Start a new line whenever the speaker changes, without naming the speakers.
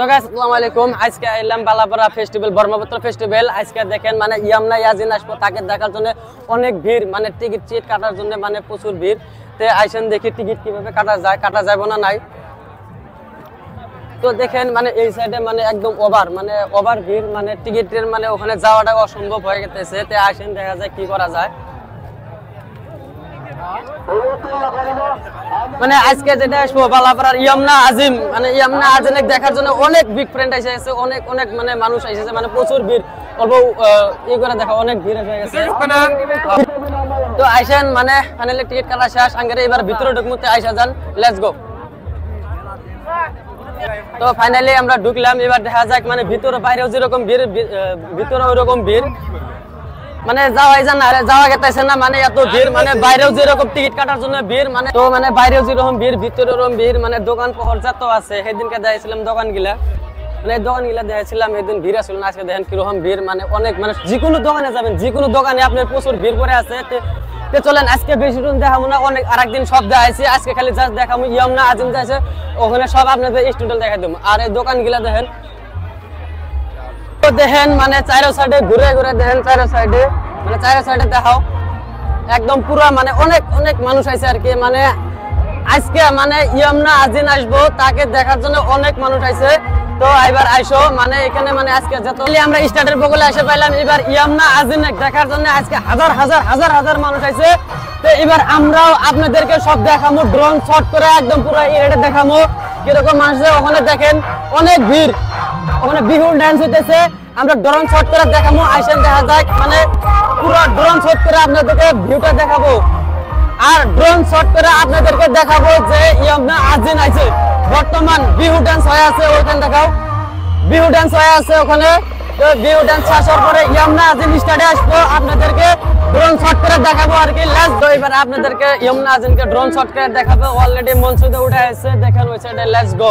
তো গাইস আসসালামু আলাইকুম। আজকে আইলাম বালাপাড়া ফেস্টিভ্যাল, ব্রহ্মপুত্র ফেস্টিভ্যাল। আজকে দেখেন মানে ইয়ামনা ইয়াজিন আসবো, তাকে দেখার জন্য অনেক ভিড়, মানে টিকিট কাটার জন্য মানে প্রচুর ভিড়। তো আইসেন দেখি টিকিট কিভাবে কাটা যাবে না নাই। তো দেখেন মানে এই সাইডে মানে একদম ওভার ভিড়, মানে টিকিটের মানে ওখানে যাওয়াটা অসম্ভব হয়ে গেছে। তো আইসেন দেখা যায় কি করা যায়। মানে আজকে যেটা আসবো বালাপাড়ার ইয়ামনা আজিম, মানে ইয়ামনা আজিম দেখার জন্য অনেক বিগ ফ্রেন্ড এসেছে, অনেক মানে মানুষ এসেছে, মানে প্রচুর ভিড়। অল্প ই করে দেখা অনেক ভিড় হয়ে গেছে। তো আইসেন মানে ফাইনালি টিকিট কাটা শেষ, আঙ্গেরে এবার ভিতরে ঢুকমুতে আইসা যান, লেটস গো। তো ফাইনালি আমরা ঢুকলাম, এবার দেখা যাক মানে ভিতরে বাইরেও যেরকম ভিড়, ভিতরে ওইরকম ভিড়, মানে যাওয়া গেতেছে না, মানে এত ভিড়, মানে বাইরেও যেরকম টিকিট কাটার জন্য ভিড়, মানে তো মানে বাইরেও যেরকম ভিড় ভিতরে ওরকম ভিড়, মানে দোকান পহর যত আছে। সেদিনকে দেখেছিলাম দোকানগুলা, মানে দোকানগুলা দেখেছিলাম সেদিন ভিড় আসছিল না, আজকে দেখেন কিরকম ভিড়, মানে অনেক, মানে যেকোনো দোকানে যাবেন, যেকোনো দোকানে আপনার প্রচুর ভিড় করে আছে। চলেন আজকে বেশি দিন দেখাবো না, অনেক আরেকদিন সব দেখাইছি, আজকে খালি জাস্ট দেখাবো ইয়ামনা আজিম যাইছে, ওখানে সব আপনাদের স্টুডেন্ট দেখাই দেবো। আর এই দোকানগুলা দেখেন, দেখেন মানে চারো সাইডে ঘুরে দেখেন, চারো সাইডে দেখাও একদম পুরো, মানে অনেক মানুষ আছে আর কি। মানে আজকে মানে ইয়ামনা আজিম আসবো, তাকে দেখার জন্য অনেক মানুষ আছে। তো এবার আইসো, মানে এখানে মানে আজকে যত আমরা স্টার্টের বগলে এসে পাইলাম, এবার ইয়ামনা আজিম দেখার জন্য আজকে হাজার মানুষ আছে। তো এবার আমরাও আপনাদেরকে সব দেখাবো, ড্রোন শট করে একদম পুরো এরিয়াটা দেখাবো কিরকম মানুষ। ওখানে দেখেন অনেক ভিড়, ওখানে বিহুর ডান্স হইতেছে, আমরা ড্রোন শট করে দেখাবো। আইসেন দেখা যাক, মানে পুরো ড্রোন শট করে আপনাদেরকে ভিউটা দেখাবো, আর ড্রোন শট করে আপনাদেরকে দেখাবো যে ইয়ামনা আজিম আছে। বর্তমান বিহু ডান্স হয়ে আছে, ওখানে দেখাও বিহু ডান্স হয়ে আছে ওখানে। তো বিহু ডান্স শেষ হওয়ার পরে ইয়ামনা আজিম স্টাডে আসবো, আপনাদেরকে ড্রোন শট করে দেখাবো আর কি। লেটস গো, এবার আপনাদেরকে ইয়ামনা আজিমকে ড্রোন শট করে দেখাবো। অলরেডি মঞ্চে উঠে আসছে, দেখেন ওই সাইডে। Let's go.